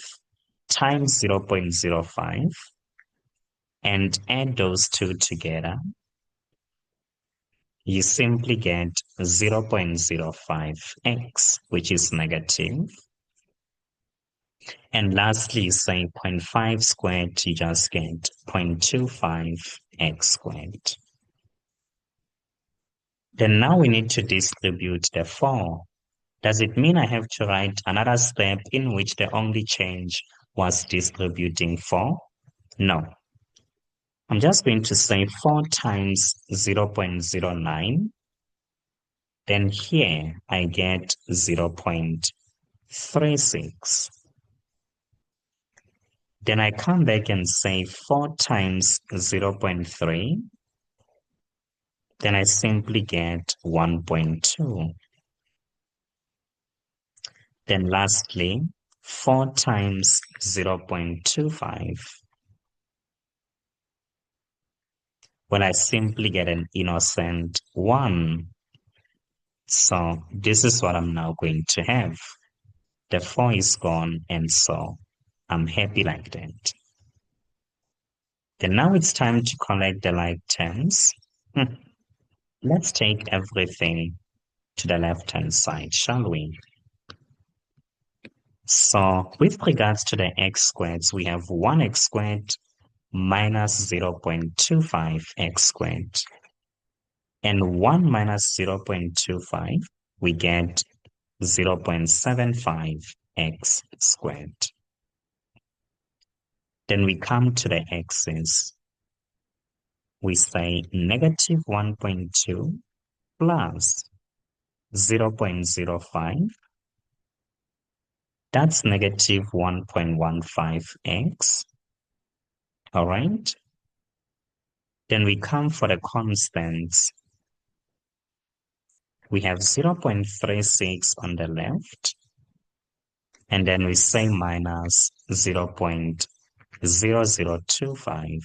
times 0.05 and add those two together you simply get 0.05x, which is negative. And lastly, you say 0.5 squared, you just get 0.25x squared. Then now we need to distribute the 4. Does it mean I have to write another step in which the only change was distributing 4? No. I'm just going to say 4 times 0.09. Then here I get 0.36. Then I come back and say 4 times 0.3. Then I simply get 1.2. Then lastly, 4 times 0.25. Well, I simply get an innocent 1. So this is what I'm now going to have. The 4 is gone, and so I'm happy like that. Then now it's time to collect the like terms. Let's take everything to the left-hand side, shall we? So with regards to the x squareds, we have 1x squared minus 0.25x squared. And 1 minus 0.25, we get 0.75x squared. Then we come to the x's. We say negative 1.2 plus 0.05. That's negative 1.15x. All right. Then we come for the constants. We have 0.36 on the left. And then we say minus 0.0025.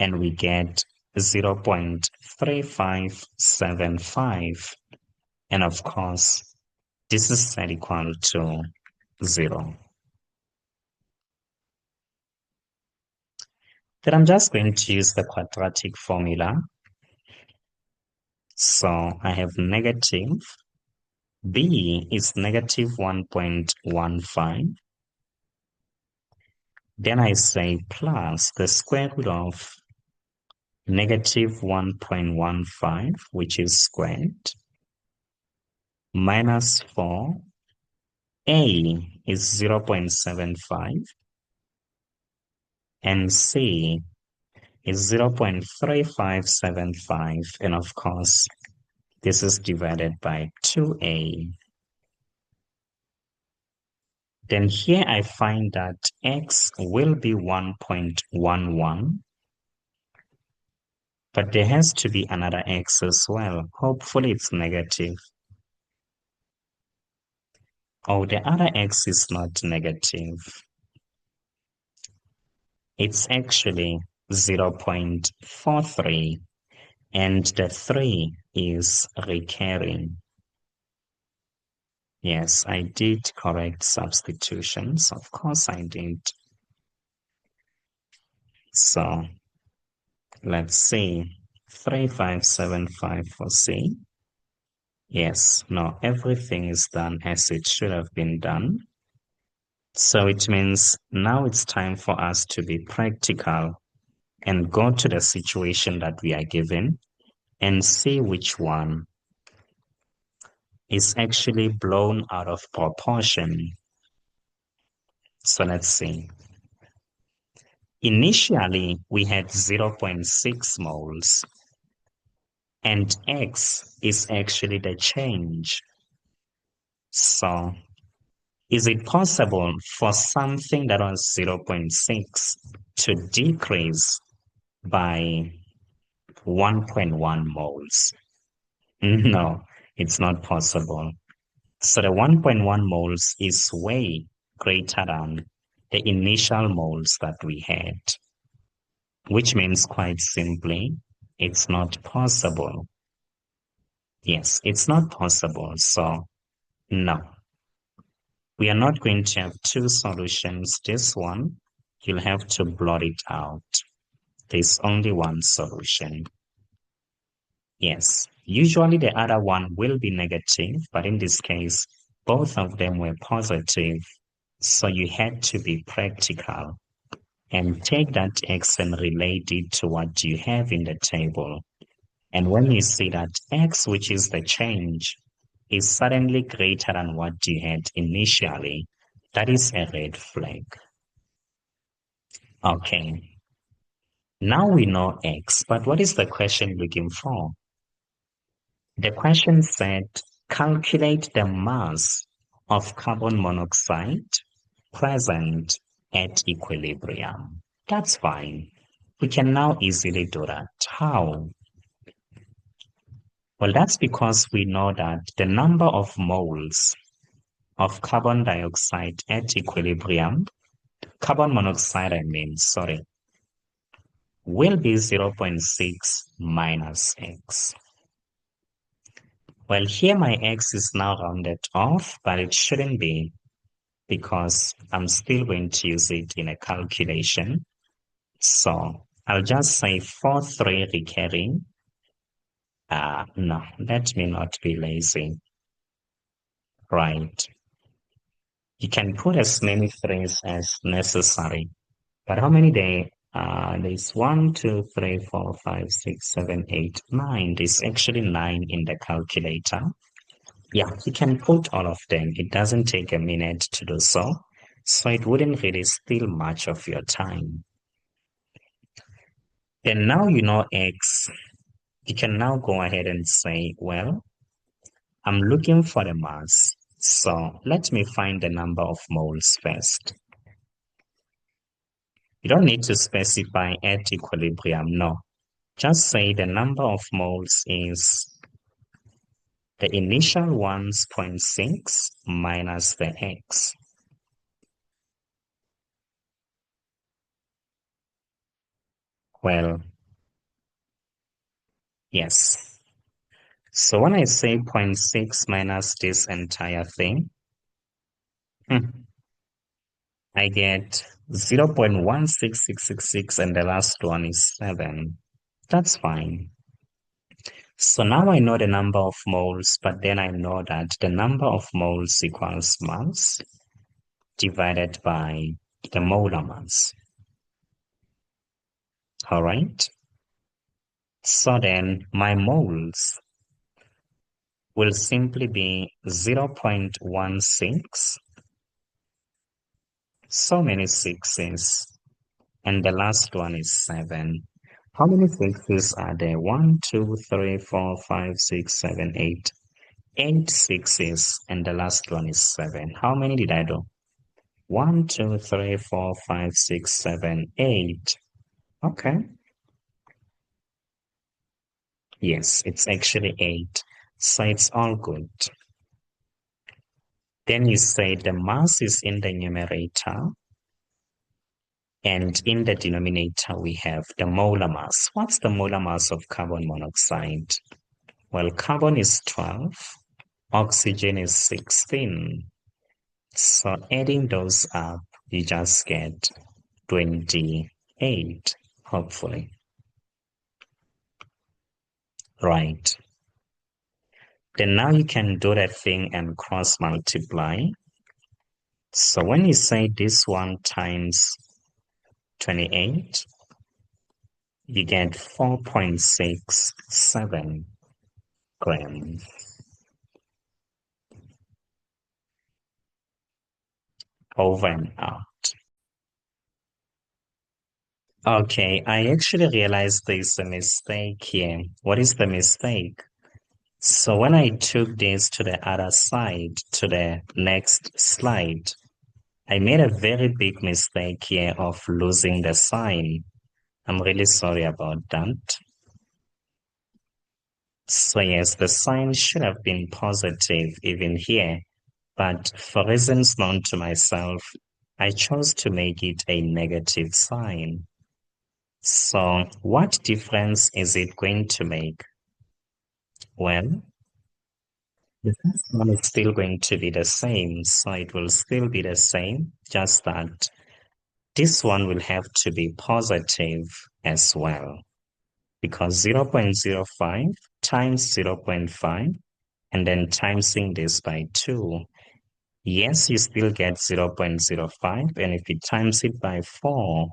And we get 0.3575. And of course, this is set equal to 0. Then I'm just going to use the quadratic formula. So I have negative. B is negative 1.15. Then I say plus the square root of negative 1.15, which is squared, minus 4. A is 0.75. And C is 0.3575. And of course, this is divided by 2A. Then here I find that x will be 1.11. But there has to be another x as well. Hopefully it's negative. Oh, the other x is not negative. It's actually 0.43. And the 3 is recurring. Yes, I did correct substitutions. Of course I did. So let's see. 3575 for C. Yes, no, everything is done as it should have been done. So it means now it's time for us to be practical and go to the situation that we are given and see which one is actually blown out of proportion. So let's see. Initially, we had 0.6 moles, and X is actually the change. So is it possible for something that was 0.6 to decrease by 1.1 moles? No, it's not possible. So the 1.1 moles is way greater than the initial moles that we had, which means quite simply, it's not possible. Yes, it's not possible. So no, we are not going to have two solutions. This one, you'll have to blot it out. There's only one solution. Yes, usually the other one will be negative, but in this case, both of them were positive. So you had to be practical and take that x and relate it to what you have in the table. And when you see that x, which is the change, is suddenly greater than what you had initially, that is a red flag. Okay. Now we know x, but what is the question looking for? The question said, calculate the mass of carbon monoxide present at equilibrium. That's fine. We can now easily do that. How? Well, that's because we know that the number of moles of carbon dioxide at equilibrium, carbon monoxide sorry, will be 0.6 minus x. Well, here my x is now rounded off, but it shouldn't be because I'm still going to use it in a calculation. So I'll just say 4,3 recurring. No, let me not be lazy. Right. You can put as many threes as necessary. But how many there's 1, 2, 3, 4, 5, 6, 7, 8, 9. There's actually 9 in the calculator. Yeah, you can put all of them. It doesn't take a minute to do so. So it wouldn't really steal much of your time. And now you know X. You can now go ahead and say, well, I'm looking for the mass. So let me find the number of moles first. You don't need to specify at equilibrium, no. Just say the number of moles is the initial 1.6 minus the X. Well, yes. So when I say 0.6 minus this entire thing, I get 0.16666 and the last one is 7. That's fine. So now I know the number of moles, but then I know that the number of moles equals mass divided by the molar mass. All right. So then my moles will simply be 0.16. So many sixes. And the last one is 7. How many sixes are there? 1, 2, 3, 4, 5, 6, 7, 8. 8 sixes, and the last one is 7. How many did I do? 1, 2, 3, 4, 5, 6, 7, 8. Okay. Yes, it's actually 8. So it's all good. Then you say the mass is in the numerator. And in the denominator, we have the molar mass. What's the molar mass of carbon monoxide? Well, carbon is 12, oxygen is 16. So adding those up, you just get 28, hopefully. Right. Then now you can do that thing and cross multiply. So when you say this one times 28, you get 4.67 grams. Over and out. Okay, I actually realized there's a mistake here. What is the mistake? So when I took this to the other side, to the next slide, I made a very big mistake here of losing the sign. I'm really sorry about that. So yes, the sign should have been positive even here, but for reasons known to myself, I chose to make it a negative sign. So what difference is it going to make? Well, the first one is still going to be the same, so it will still be the same, just that this one will have to be positive as well, because 0.05 times 0.5 and then timesing this by 2. Yes, you still get 0.05, and if you times it by 4,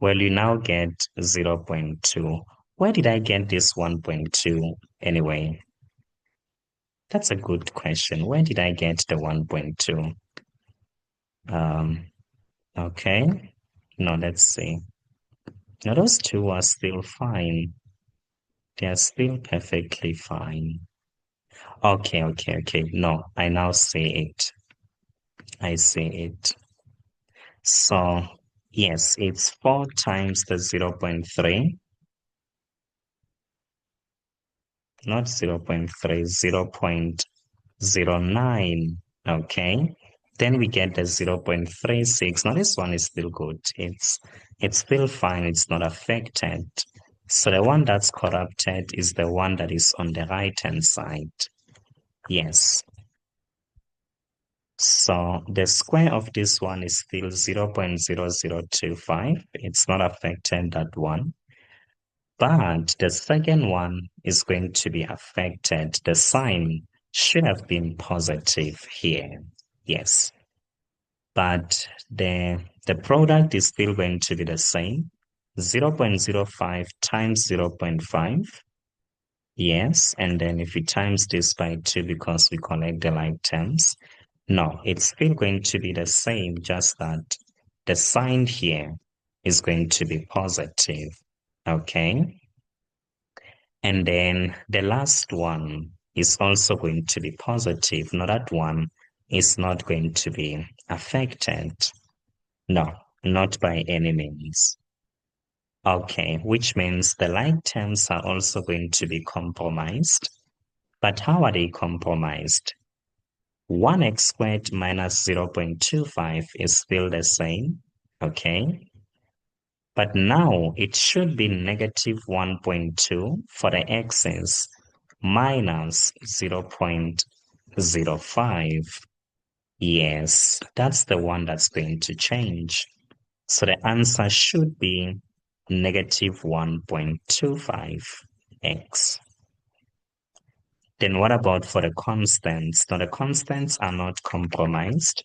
well, you now get 0.2. Where did I get this 1.2 anyway? That's a good question. Where did I get the 1.2? Okay. No, let's see. Now those two are still fine. They are still perfectly fine. Okay. No, I now see it. I see it. So, yes, it's 4 times the 0.3. Not 0.3, 0.09. Okay. Then we get the 0.36. Now this one is still good. It's still fine. It's not affected. So the one that's corrupted is the one that is on the right-hand side. Yes. So the square of this one is still 0.0025. It's not affected, that one. But the second one is going to be affected. The sign should have been positive here. Yes. But the product is still going to be the same. 0.05 times 0.5. Yes. And then if we times this by 2 because we collect the like terms. No, it's still going to be the same, just that the sign here is going to be positive. Okay. And then the last one is also going to be positive. Now that one is not going to be affected. No, not by any means. Okay, which means the like terms are also going to be compromised. But how are they compromised? 1x squared minus 0.25 is still the same. Okay. But now it should be negative 1.2 for the x's minus 0.05. Yes, that's the one that's going to change. So the answer should be negative 1.25x. Then what about for the constants? Now the constants are not compromised.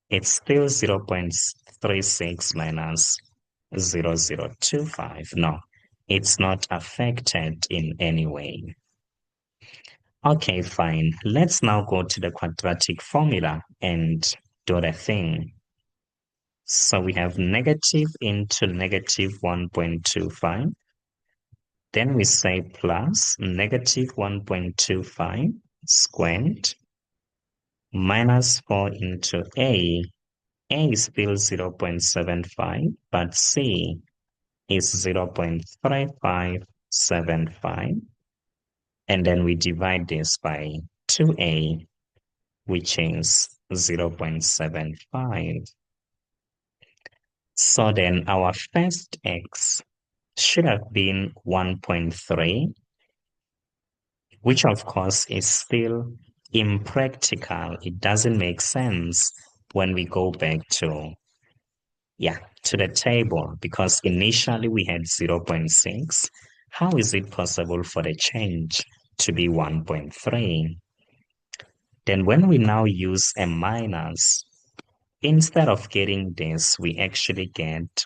It's still 0.36 minus 0.0025. No, it's not affected in any way. Okay, fine. Let's now go to the quadratic formula and do the thing. So we have negative into negative 1.25. Then we say plus negative 1.25 squared minus 4 into A. A is still 0.75, but C is 0.3575. And then we divide this by 2A, which is 0.75. So then our first x should have been 1.3, which of course is still impractical. It doesn't make sense when we go back to the table, because initially we had 0.6. How is it possible for the change to be 1.3? Then when we now use a minus, instead of getting this, we actually get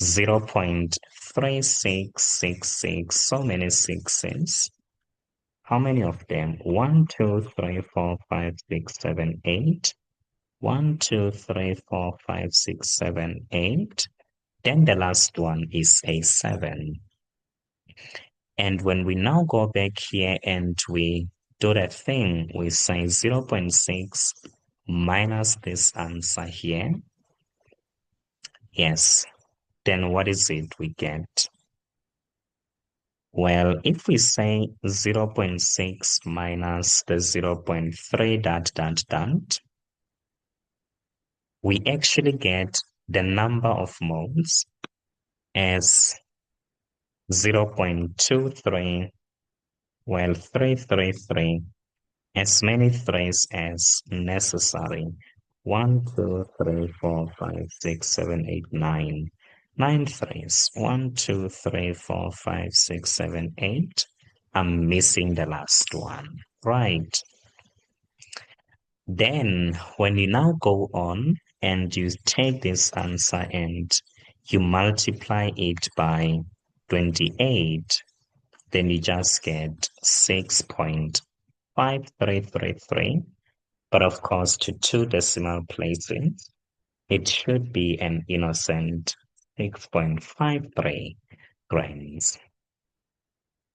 0.3666, so many sixes. How many of them? 1, 2, 3, 4, 5, 6, 7, 8. 1, 2, 3, 4, 5, 6, 7, 8. Then the last one is a 7. And when we now go back here and we do that thing, we say 0.6 minus this answer here. Yes. Then what is it we get? Well, if we say 0.6 minus the 0.3 ... we actually get the number of moles as 0.23, well, 333, as many threes as necessary. 1, 2, 3, 4, 5, 6, 7, 8, 9. 9 threes. 1, 2, 3, 4, 5, 6, 7, 8. I'm missing the last one. Right. Then when you now go on and you take this answer and you multiply it by 28, then you just get 6.5333. But of course, to two decimal places, it should be an innocent 6.53 grams.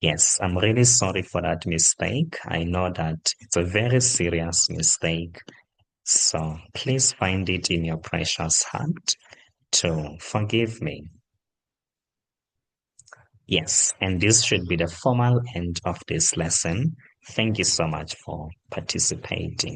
Yes, I'm really sorry for that mistake. I know that it's a very serious mistake. So please find it in your precious heart to forgive me. Yes, and this should be the formal end of this lesson. Thank you so much for participating.